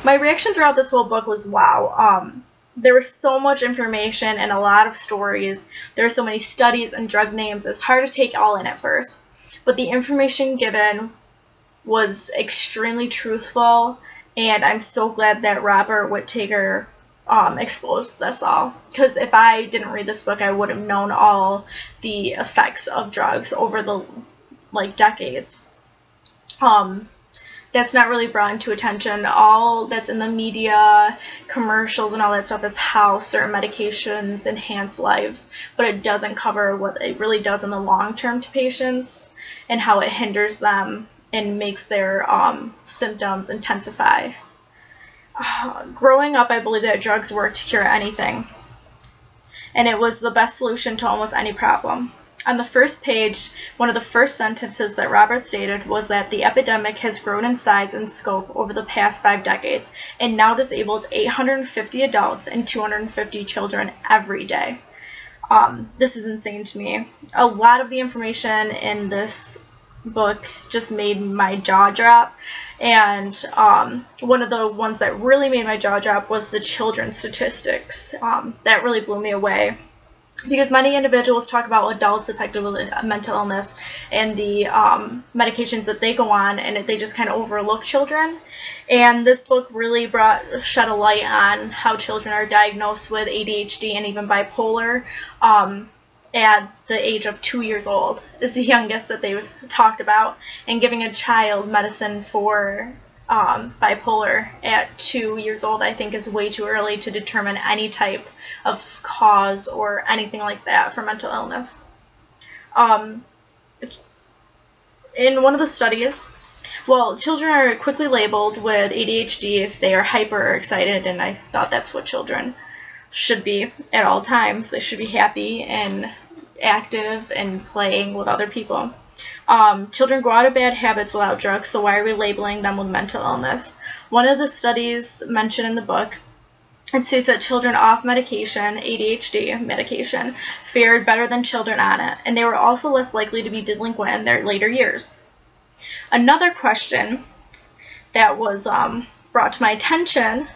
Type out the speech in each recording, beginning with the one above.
My reaction throughout this whole book was wow. There was so much information and a lot of stories. There were so many studies and drug names. It was hard to take all in at first. But the information given was extremely truthful, and I'm so glad that Robert Whitaker exposed this all. Because if I didn't read this book, I would have known all the effects of drugs over the decades. That's not really brought into attention. All that's in the media, commercials, and all that stuff is how certain medications enhance lives, but it doesn't cover what it really does in the long term to patients and how it hinders them and makes their symptoms intensify. Growing up, I believe that drugs work to cure anything, and it was the best solution to almost any problem. On the first page, one of the first sentences that Robert stated was that the epidemic has grown in size and scope over the past 5 decades and now disables 850 adults and 250 children every day. This is insane to me. A lot of the information in this book just made my jaw drop, and one of the ones that really made my jaw drop was the children's statistics. That really blew me away. Because many individuals talk about adults affected with mental illness and the medications that they go on, and they just kind of overlook children. And this book really shed a light on how children are diagnosed with ADHD and even bipolar at the age of 2 years old is the youngest that they talked about. And giving a child medicine for bipolar at 2 years old, I think, is way too early to determine any type of cause or anything like that for mental illness. In one of the studies, children are quickly labeled with ADHD if they are hyper excited, and I thought that's what children should be at all times. They should be happy and active and playing with other people. Children grow out of bad habits without drugs, so why are we labeling them with mental illness? One of the studies mentioned in the book, it states that children off medication, ADHD medication, fared better than children on it, and they were also less likely to be delinquent in their later years. Another question that was brought to my attention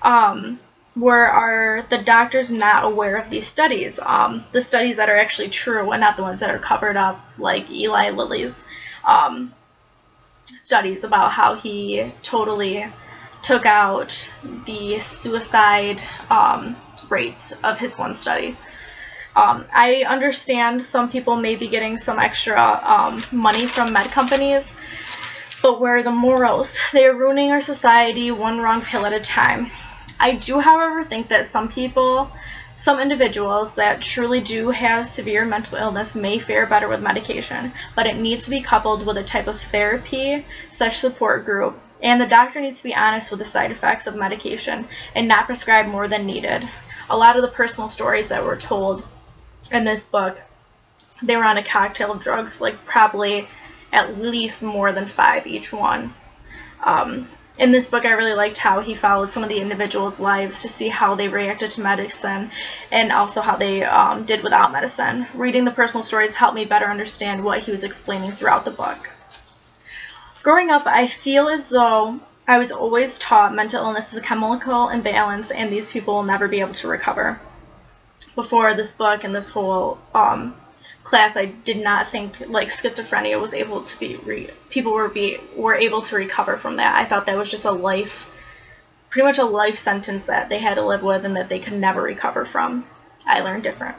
are the doctors not aware of these studies, the studies that are actually true and not the ones that are covered up, like Eli Lilly's studies about how he totally took out the suicide rates of his one study. I understand some people may be getting some extra money from med companies, but where are the morals? They are ruining our society one wrong pill at a time. I do, however, think that some individuals that truly do have severe mental illness may fare better with medication, but it needs to be coupled with a type of therapy, such support group, and the doctor needs to be honest with the side effects of medication and not prescribe more than needed. A lot of the personal stories that were told in this book, they were on a cocktail of drugs, probably at least more than 5 each one. In this book, I really liked how he followed some of the individuals' lives to see how they reacted to medicine and also how they did without medicine. Reading the personal stories helped me better understand what he was explaining throughout the book. Growing up, I feel as though I was always taught mental illness is a chemical imbalance and these people will never be able to recover. Before this book and this whole class, I did not think schizophrenia was able to be people were able to recover from that. I thought that was just pretty much a life sentence that they had to live with and that they could never recover from. I learned different.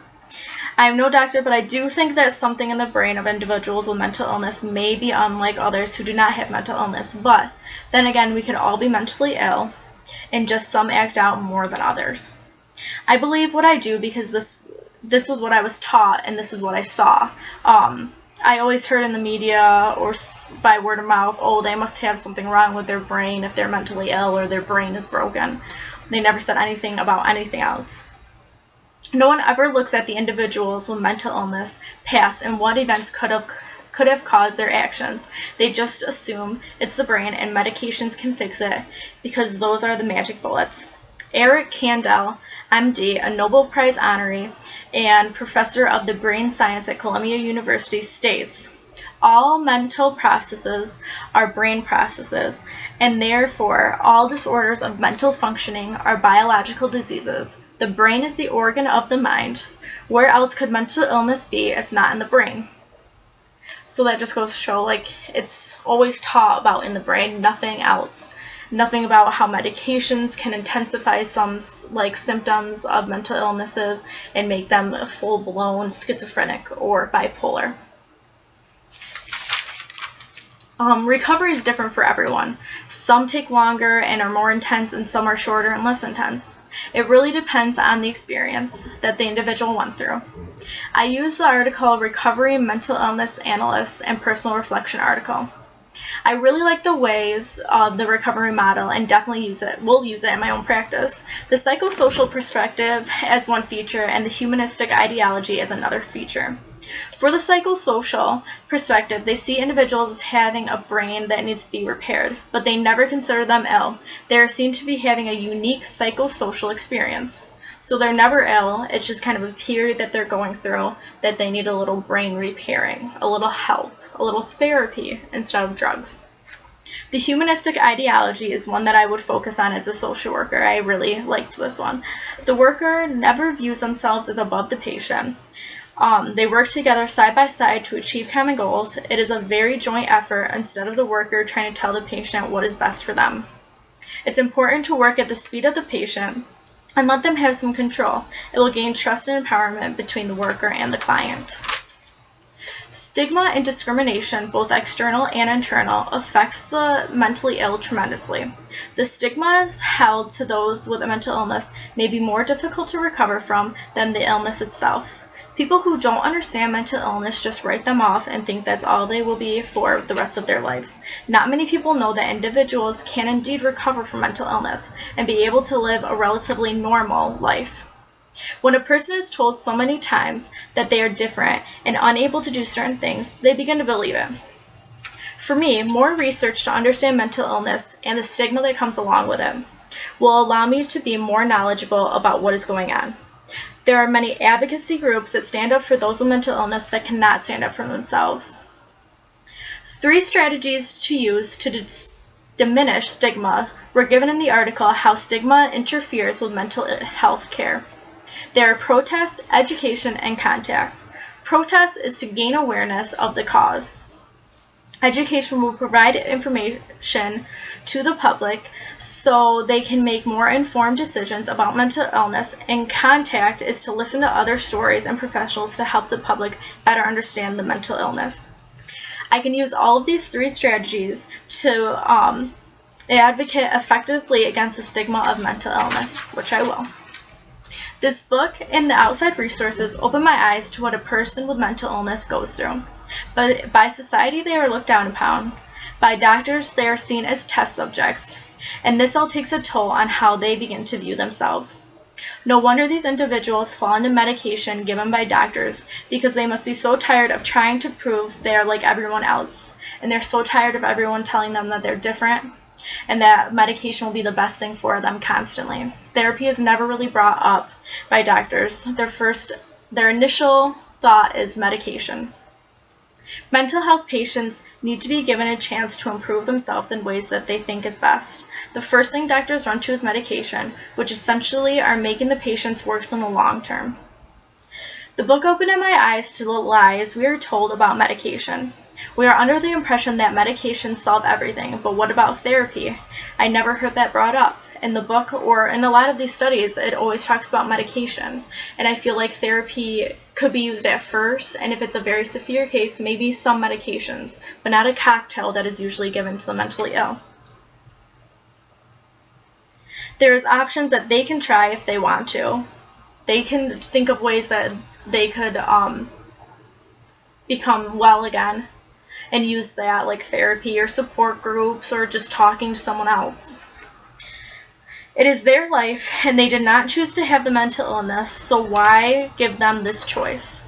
I am no doctor, but I do think that something in the brain of individuals with mental illness may be unlike others who do not have mental illness. But then again, we could all be mentally ill, and just some act out more than others. I believe what I do because this was what I was taught, and this is what I saw. I always heard in the media or by word of mouth, oh, they must have something wrong with their brain if they're mentally ill or their brain is broken. They never said anything about anything else. No one ever looks at the individuals with mental illness past and what events could have caused their actions. They just assume it's the brain and medications can fix it because those are the magic bullets. Eric Kandel, MD, a Nobel Prize honoree and professor of the brain science at Columbia University, states, all mental processes are brain processes, and therefore all disorders of mental functioning are biological diseases. The brain is the organ of the mind. Where else could mental illness be if not in the brain? So that just goes to show, like, it's always taught about in the brain, nothing else. Nothing about how medications can intensify some like symptoms of mental illnesses and make them full-blown schizophrenic or bipolar. Recovery is different for everyone. Some take longer and are more intense, and some are shorter and less intense. It really depends on the experience that the individual went through. I use the article Recovery Mental Illness Analyst and Personal Reflection article. I really like the ways of the recovery model and definitely will use it in my own practice. The psychosocial perspective as one feature and the humanistic ideology as another feature. For the psychosocial perspective, they see individuals as having a brain that needs to be repaired, but they never consider them ill. They are seen to be having a unique psychosocial experience. So they're never ill, it's just kind of a period that they're going through that they need a little brain repairing, a little help, a little therapy instead of drugs. The humanistic ideology is one that I would focus on as a social worker. I really liked this one. The worker never views themselves as above the patient. They work together side by side to achieve common goals. It is a very joint effort instead of the worker trying to tell the patient what is best for them. It's important to work at the speed of the patient and let them have some control. It will gain trust and empowerment between the worker and the client. Stigma and discrimination, both external and internal, affects the mentally ill tremendously. The stigmas held to those with a mental illness may be more difficult to recover from than the illness itself. People who don't understand mental illness just write them off and think that's all they will be for the rest of their lives. Not many people know that individuals can indeed recover from mental illness and be able to live a relatively normal life. When a person is told so many times that they are different and unable to do certain things, they begin to believe it. For me, more research to understand mental illness and the stigma that comes along with it will allow me to be more knowledgeable about what is going on. There are many advocacy groups that stand up for those with mental illness that cannot stand up for themselves. 3 strategies to use to diminish stigma were given in the article How Stigma Interferes with Mental Health Care. There are protest, education, and contact. Protest is to gain awareness of the cause. Education will provide information to the public so they can make more informed decisions about mental illness, and contact is to listen to other stories and professionals to help the public better understand the mental illness. I can use all of these 3 strategies to advocate effectively against the stigma of mental illness, which I will. This book and the outside resources open my eyes to what a person with mental illness goes through. But by society, they are looked down upon. By doctors, they are seen as test subjects. And this all takes a toll on how they begin to view themselves. No wonder these individuals fall into medication given by doctors, because they must be so tired of trying to prove they are like everyone else. And they're so tired of everyone telling them that they're different and that medication will be the best thing for them constantly. Therapy is never really brought up by doctors. Their initial thought is medication. Mental health patients need to be given a chance to improve themselves in ways that they think is best. The first thing doctors run to is medication, which essentially are making the patients worse in the long term. The book opened my eyes to the lies we are told about medication. We are under the impression that medications solve everything, but what about therapy? I never heard that brought up. In the book or in a lot of these studies, it always talks about medication. And I feel like therapy could be used at first, and if it's a very severe case, maybe some medications, but not a cocktail that is usually given to the mentally ill. There's options that they can try if they want to. They can think of ways that they could become well again and use that, like therapy or support groups or just talking to someone else. It is their life, and they did not choose to have the mental illness, so why give them this choice?